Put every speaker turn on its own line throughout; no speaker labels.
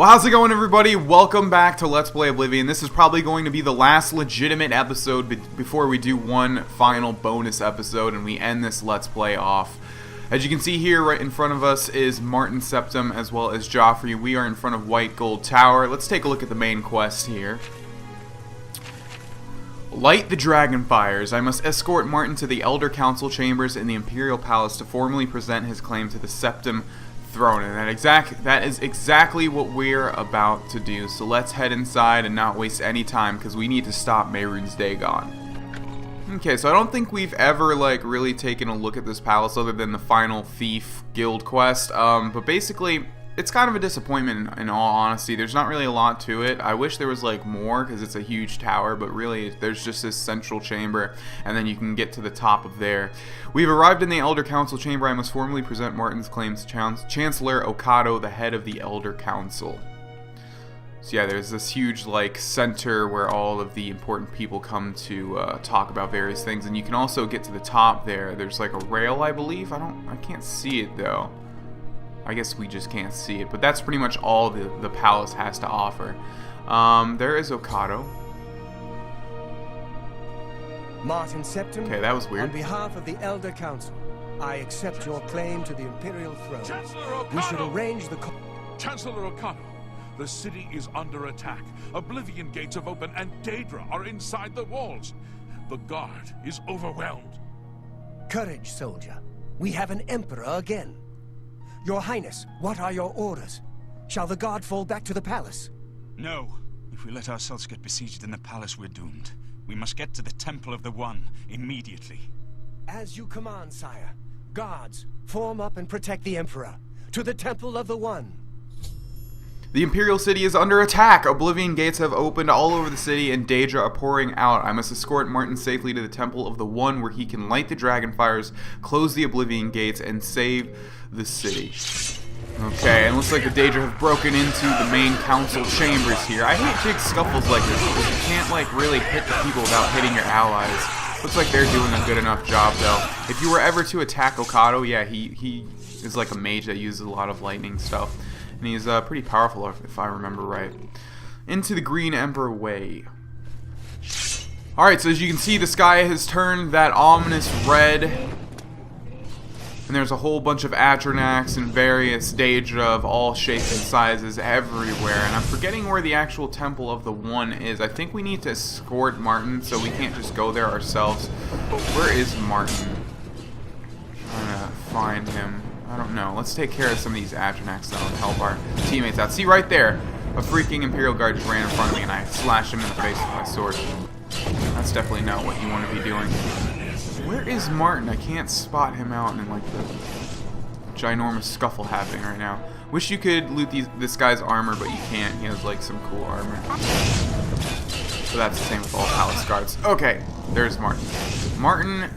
Well, how's it going, everybody? Welcome back to Let's Play Oblivion. This is probably going to be the last legitimate episode before we do one final bonus episode and we end this Let's Play off. As you can see here, right in front of us is Martin Septim as well as Joffrey. We are in front of White Gold Tower. Let's take a look at the main quest here. Light the dragon fires. I must escort Martin to the Elder Council chambers in the Imperial Palace to formally present his claim to the Septim throne, and that is exactly what we're about to do. So let's head inside and not waste any time because we need to stop Mehrunes Dagon. Okay, so I don't think we've ever really taken a look at this palace other than the final thief guild quest. But basically, it's kind of a disappointment in all honesty. There's not really a lot to it. I wish there was more because it's a huge tower, but really there's just this central chamber and then you can get to the top of there. We've arrived in the Elder Council chamber. I must formally present Martin's claims to Chancellor Okado, the head of the Elder Council. So yeah, there's this huge center where all of the important people come to talk about various things, and you can also get to the top there. There's a rail, I believe. I can't see it though. I guess we just can't see it, but that's pretty much all the palace has to offer. There is Okado.
Martin Septim.
Okay, that was weird.
On behalf of the Elder Council, I accept your claim to the Imperial throne.
Chancellor Okado!
We should arrange the...
Chancellor Okado, the city is under attack. Oblivion gates have opened and Daedra are inside the walls. The guard is overwhelmed.
Courage, soldier. We have an emperor again. Your Highness, what are your orders? Shall the guard fall back to the palace?
No. If we let ourselves get besieged in the palace, we're doomed. We must get to the Temple of the One immediately.
As you command, sire. Guards, form up and protect the Emperor. To the Temple of the One.
The Imperial City is under attack. Oblivion gates have opened all over the city and Daedra are pouring out. I must escort Martin safely to the Temple of the One where he can light the dragon fires, close the Oblivion gates, and save the city. Okay, and it looks like the Daedra have broken into the main council chambers here. I hate big scuffles like this because you can't really hit the people without hitting your allies. Looks like they're doing a good enough job though. If you were ever to attack Okado, yeah, he is like a mage that uses a lot of lightning stuff. And he's pretty powerful, if I remember right. Into the Green Emperor Way. Alright, so as you can see, the sky has turned that ominous red. And there's a whole bunch of Atronachs and various Daedra of all shapes and sizes everywhere. And I'm forgetting where the actual Temple of the One is. I think we need to escort Martin, so we can't just go there ourselves. But where is Martin? I'm gonna find him. I don't know. Let's take care of some of these Atronachs though and help our teammates out. See right there, a freaking Imperial Guard just ran in front of me and I slashed him in the face with my sword. That's definitely not what you want to be doing. Where is Martin? I can't spot him out in the ginormous scuffle happening right now. Wish you could loot this guy's armor, but you can't. He has some cool armor. So that's the same with all palace guards. Okay, there's Martin. Martin.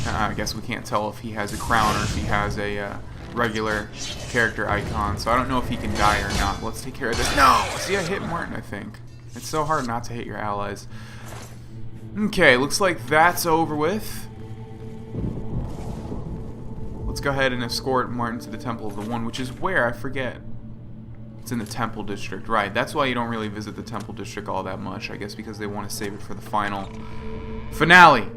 I guess we can't tell if he has a crown or if he has a regular character icon, so I don't know if he can die or not. Let's take care of this. No! See, I hit Martin, I think. It's so hard not to hit your allies. Okay, looks like that's over with. Let's go ahead and escort Martin to the Temple of the One, which is where? I forget. It's in the Temple District, right. That's why you don't really visit the Temple District all that much, I guess because they want to save it for the final finale.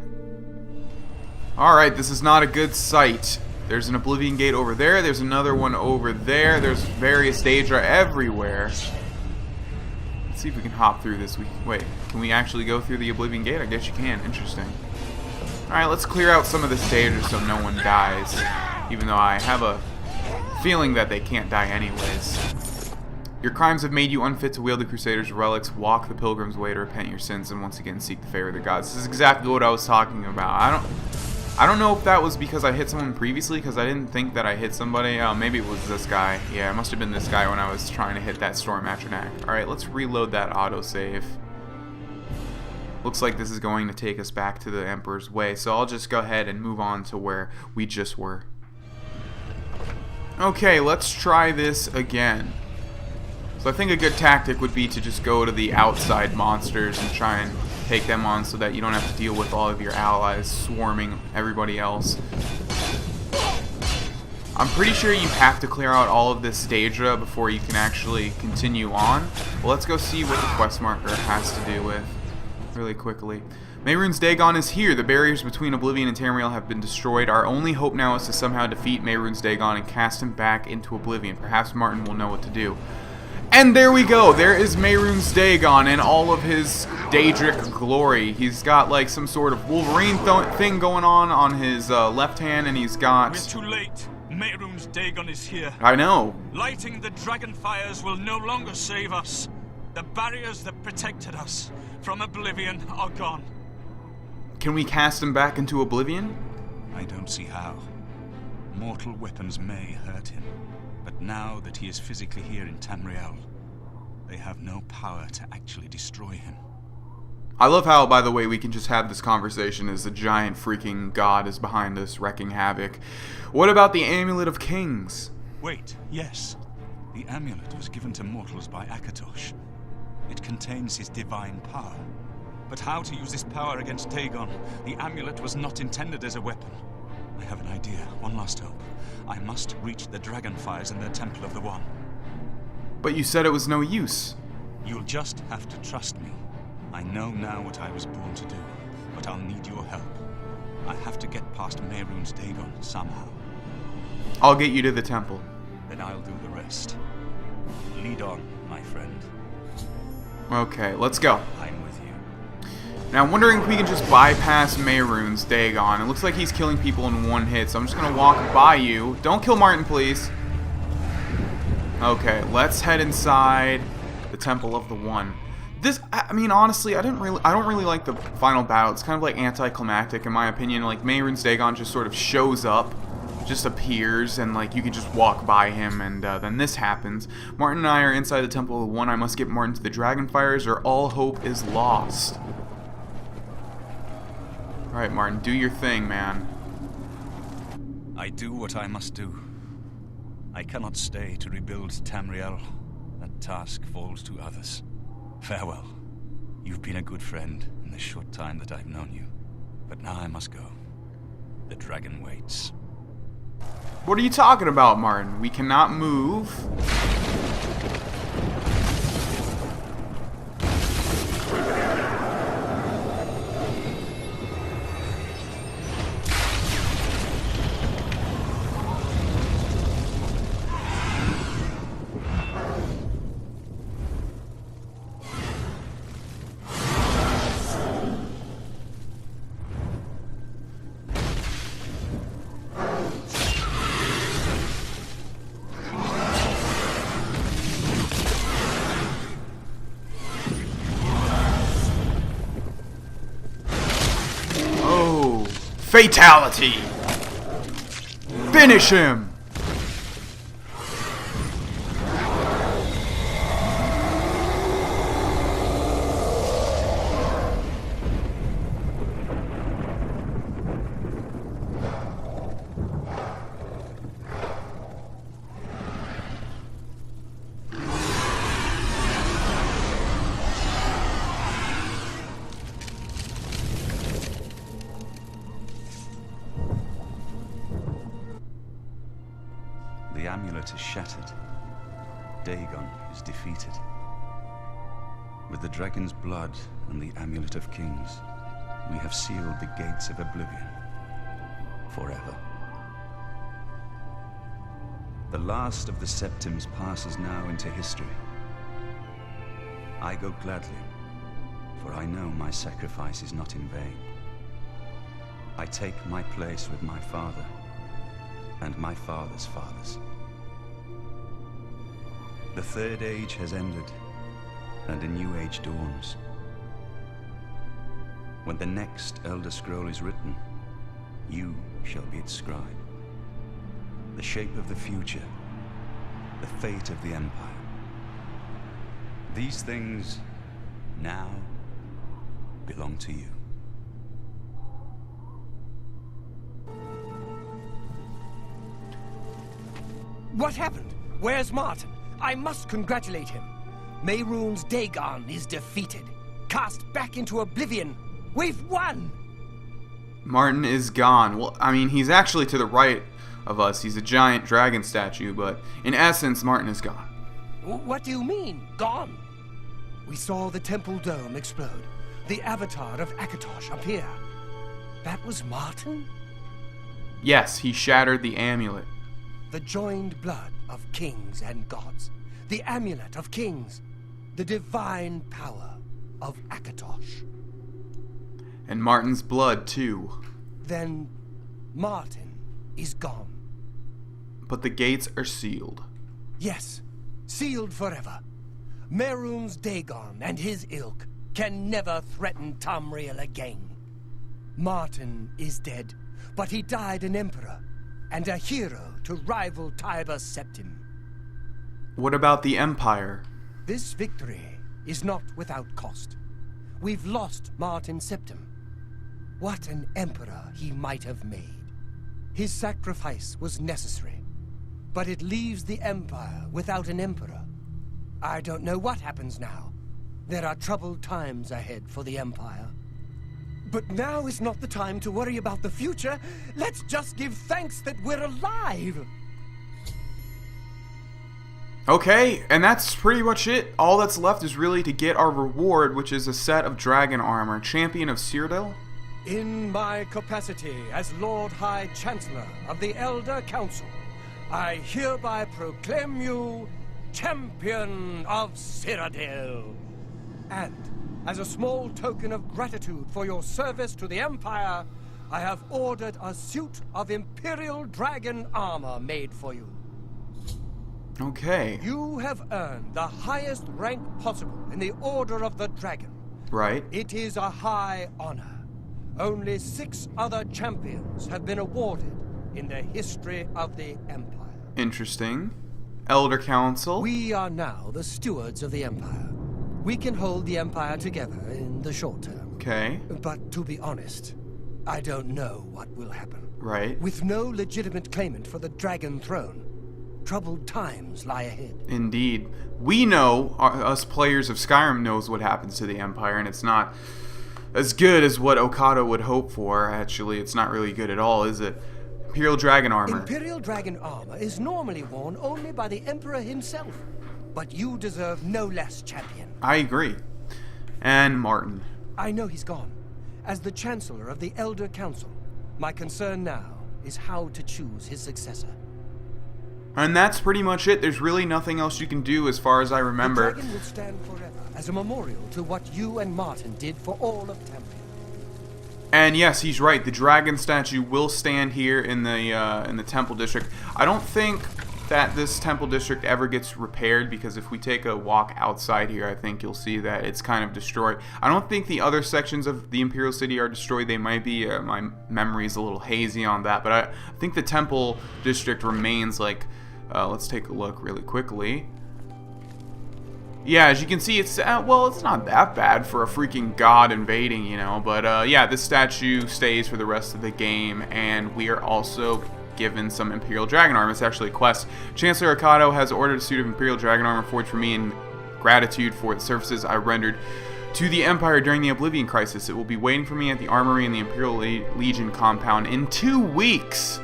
Alright, this is not a good sight. There's an Oblivion gate over there. There's another one over there. There's various Daedra everywhere. Let's see if we can hop through this. Wait, can we actually go through the Oblivion gate? I guess you can. Interesting. Alright, let's clear out some of this Daedra so no one dies. Even though I have a feeling that they can't die anyways. Your crimes have made you unfit to wield the Crusaders' relics. Walk the pilgrim's way to repent your sins and once again seek the favor of the gods. This is exactly what I was talking about. I don't know if that was because I hit someone previously, because I didn't think that I hit somebody. Maybe it was this guy. Yeah, it must have been this guy when I was trying to hit that Storm Atronach. Alright, let's reload that autosave. Looks like this is going to take us back to the Emperor's Way, so I'll just go ahead and move on to where we just were. Okay, let's try this again. So I think a good tactic would be to just go to the outside monsters and try and take them on so that you don't have to deal with all of your allies swarming everybody else. I'm pretty sure you have to clear out all of this Daedra before you can actually continue on. Well, let's go see what the quest marker has to do with really quickly. Mehrunes Dagon is here. The barriers between Oblivion and Tamriel have been destroyed. Our only hope now is to somehow defeat Mehrunes Dagon and cast him back into Oblivion. Perhaps Martin will know what to do. And there we go. There is Mehrunes Dagon in all of his Daedric glory. He's got like some sort of Wolverine thing going on his left hand, and he's got...
We're too late. Mehrunes Dagon is here.
I know.
Lighting the dragon fires will no longer save us. The barriers that protected us from Oblivion are gone.
Can we cast him back into Oblivion?
I don't see how. Mortal weapons may hurt him, but now that he is physically here in Tamriel, they have no power to actually destroy him.
I love how, by the way, we can just have this conversation as a giant freaking god is behind us wrecking havoc. What about the Amulet of Kings?
Wait, yes. The amulet was given to mortals by Akatosh. It contains his divine power. But how to use this power against Dagon? The amulet was not intended as a weapon. I have an idea. One last hope. I must reach the Dragonfires in the Temple of the One.
But you said it was no use.
You'll just have to trust me. I know now what I was born to do, but I'll need your help. I have to get past Mehrunes Dagon somehow.
I'll get you to the temple.
Then I'll do the rest. Lead on, my friend.
Okay, let's go.
I'm with you.
Now, I'm wondering if we can just bypass Mehrunes Dagon. It looks like he's killing people in one hit, so I'm just gonna walk by you. Don't kill Martin, please. Okay, let's head inside the Temple of the One. This, I mean, honestly, I don't really like the final battle. It's kind of like anticlimactic in my opinion. Like Mehrunes Dagon just sort of shows up, just appears, and like you can just walk by him, and then this happens. Martin and I are inside the Temple of the One. I must get Martin to the Dragonfires, or all hope is lost. All right, Martin, do your thing, man.
I do what I must do. I cannot stay to rebuild Tamriel. That task falls to others. Farewell. You've been a good friend in the short time that I've known you. But now I must go. The dragon waits.
What are you talking about, Martin? We cannot move. Fatality! Finish him!
The amulet is shattered. Dagon is defeated. With the dragon's blood and the Amulet of Kings, we have sealed the gates of Oblivion. Forever. The last of the Septims passes now into history. I go gladly, for I know my sacrifice is not in vain. I take my place with my father, and my father's fathers. The Third Age has ended, and a new age dawns. When the next Elder Scroll is written, you shall be its scribe. The shape of the future, the fate of the Empire. These things now belong to you.
What happened? Where's Martin? I must congratulate him. Mehrunes Dagon is defeated. Cast back into Oblivion. We've won!
Martin is gone. Well, I mean, he's actually to the right of us. He's a giant dragon statue, but in essence, Martin is gone.
What do you mean, gone? We saw the temple dome explode, the avatar of Akatosh appear. That was Martin?
Yes, he shattered the amulet.
The joined blood of kings and gods, the amulet of kings, the divine power of Akatosh.
And Martin's blood, too.
Then Martin is gone.
But the gates are sealed.
Yes, sealed forever. Mehrunes Dagon and his ilk can never threaten Tamriel again. Martin is dead, but he died an emperor and a hero to rival Tiber Septim.
What about the Empire?
This victory is not without cost. We've lost Martin Septim. What an emperor he might have made. His sacrifice was necessary, but it leaves the Empire without an emperor. I don't know what happens now. There are troubled times ahead for the Empire. But now is not the time to worry about the future. Let's just give thanks that we're alive.
Okay, and that's pretty much it. All that's left is really to get our reward, which is a set of dragon armor. Champion of Cyrodiil?
In my capacity as Lord High Chancellor of the Elder Council, I hereby proclaim you Champion of Cyrodiil. And as a small token of gratitude for your service to the Empire, I have ordered a suit of Imperial Dragon armor made for you.
Okay.
You have earned the highest rank possible in the Order of the Dragon.
Right.
It is a high honor. Only 6 other champions have been awarded in the history of the Empire.
Interesting. Elder Council?
We are now the stewards of the Empire. We can hold the Empire together in the short term.
Okay.
But to be honest, I don't know what will happen.
Right.
With no legitimate claimant for the Dragon Throne, troubled times lie ahead.
Indeed. We know, us players of Skyrim knows what happens to the Empire, and it's not as good as what Okada would hope for. Actually, it's not really good at all, is it? Imperial Dragon armor.
Imperial Dragon armor is normally worn only by the Emperor himself. But you deserve no less, champion.
I agree. And Martin.
I know he's gone. As the Chancellor of the Elder Council, my concern now is how to choose his successor.
And that's pretty much it. There's really nothing else you can do as far as I remember.
The dragon will stand forever as a memorial to what you and Martin did for all of Tamriel.
And yes, he's right. The dragon statue will stand here in the temple district. I don't think that this temple district ever gets repaired, because if we take a walk outside here, I think you'll see that it's kind of destroyed. I don't think the other sections of the Imperial City are destroyed. They might be. My memory's a little hazy on that, but I think the temple district remains. Like, let's take a look really quickly. Yeah, as you can see, it's well, it's not that bad for a freaking god invading, you know. But yeah, this statue stays for the rest of the game, and we are also given some Imperial Dragon armor. It's actually a quest. Chancellor Okada has ordered a suit of Imperial Dragon armor forged for me in gratitude for the services I rendered to the Empire during the Oblivion crisis. It will be waiting for me at the armory in the Imperial Legion compound in 2 weeks.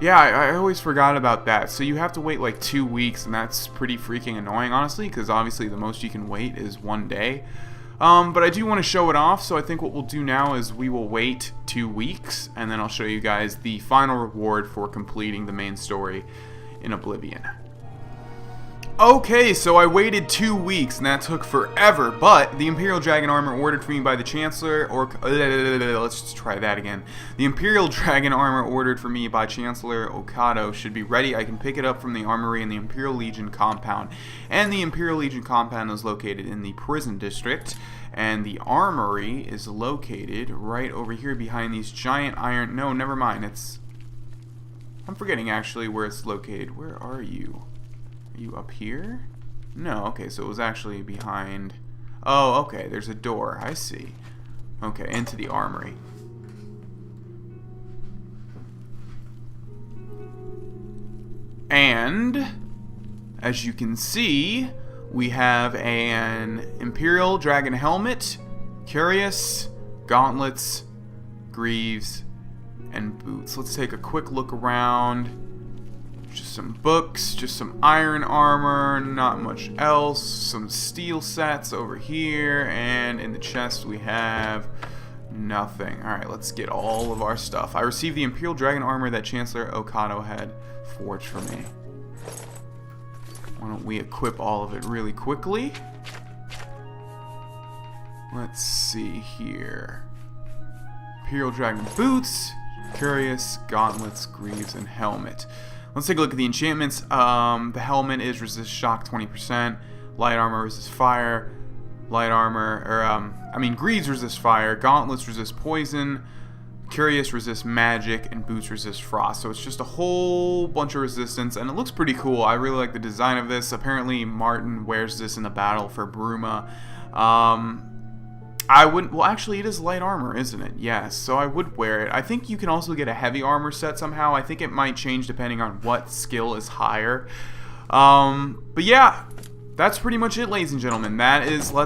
Yeah, I always forgot about that. So you have to wait like 2 weeks, and that's pretty freaking annoying, honestly, because obviously the most you can wait is 1 day. But I do want to show it off, so I think what we'll do now is we will wait 2 weeks, and then I'll show you guys the final reward for completing the main story in Oblivion. Okay, so I waited 2 weeks, and that took forever, but the Imperial Dragon armor ordered for me by the Chancellor, let's just try that again. The Imperial Dragon armor ordered for me by Chancellor Okada should be ready. I can pick it up from the armory in the Imperial Legion compound, and the Imperial Legion compound is located in the prison district, and the armory is located right over here behind these giant iron, no, never mind, I'm forgetting actually where it's located. Where are you? Are you up here? No, okay, so it was actually behind. Oh, okay, there's a door. I see. Okay, into the armory. And as you can see, we have an Imperial Dragon helmet, cuirass, gauntlets, greaves, and boots. Let's take a quick look around. Just some books, just some iron armor, not much else. Some steel sets over here, and in the chest we have nothing. Alright, let's get all of our stuff. I received the Imperial Dragon armor that Chancellor Okado had forged for me. Why don't we equip all of it really quickly? Let's see here. Imperial Dragon boots, cuirass, gauntlets, greaves, and helmet. Let's take a look at the enchantments. The helmet is resist shock 20%. Light armor resist fire. Light armor, greaves resist fire. Gauntlets resist poison. Cuirass resist magic, and boots resist frost. So it's just a whole bunch of resistance, and it looks pretty cool. I really like the design of this. Apparently, Martin wears this in the battle for Bruma. I wouldn't. Well, actually, it is light armor, isn't it? Yes. So I would wear it. I think you can also get a heavy armor set somehow. I think it might change depending on what skill is higher. But yeah, that's pretty much it, ladies and gentlemen. That is I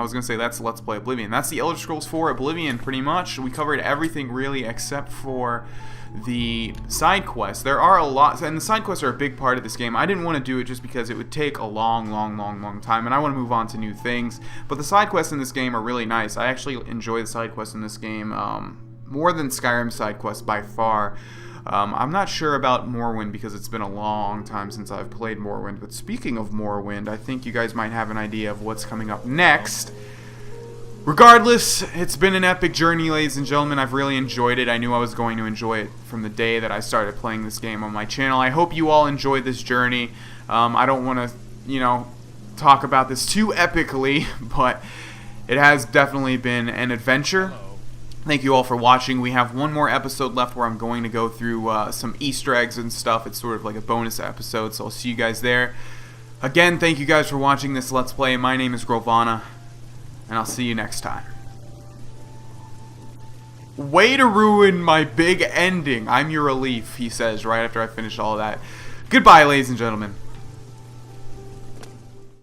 was gonna say that's Let's Play Oblivion. That's the Elder Scrolls 4 Oblivion, pretty much. We covered everything really except for the side quests. There are a lot, and the side quests are a big part of this game. I didn't want to do it just because it would take a long time, and I want to move on to new things. But the side quests in this game are really nice. I actually enjoy the side quests in this game more than Skyrim side quests by far. I'm not sure about Morrowind because it's been a long time since I've played Morrowind. But speaking of Morrowind, I think you guys might have an idea of what's coming up next. Regardless, it's been an epic journey, ladies and gentlemen. I've really enjoyed it. I knew I was going to enjoy it from the day that I started playing this game on my channel. I hope you all enjoyed this journey. I don't want to, talk about this too epically, but it has definitely been an adventure. Thank you all for watching. We have one more episode left where I'm going to go through some Easter eggs and stuff. It's sort of like a bonus episode, so I'll see you guys there. Again, thank you guys for watching this Let's Play. My name is Grohlvana, and I'll see you next time. Way to ruin my big ending. I'm your relief, he says right after I finish all of that. Goodbye, ladies and gentlemen.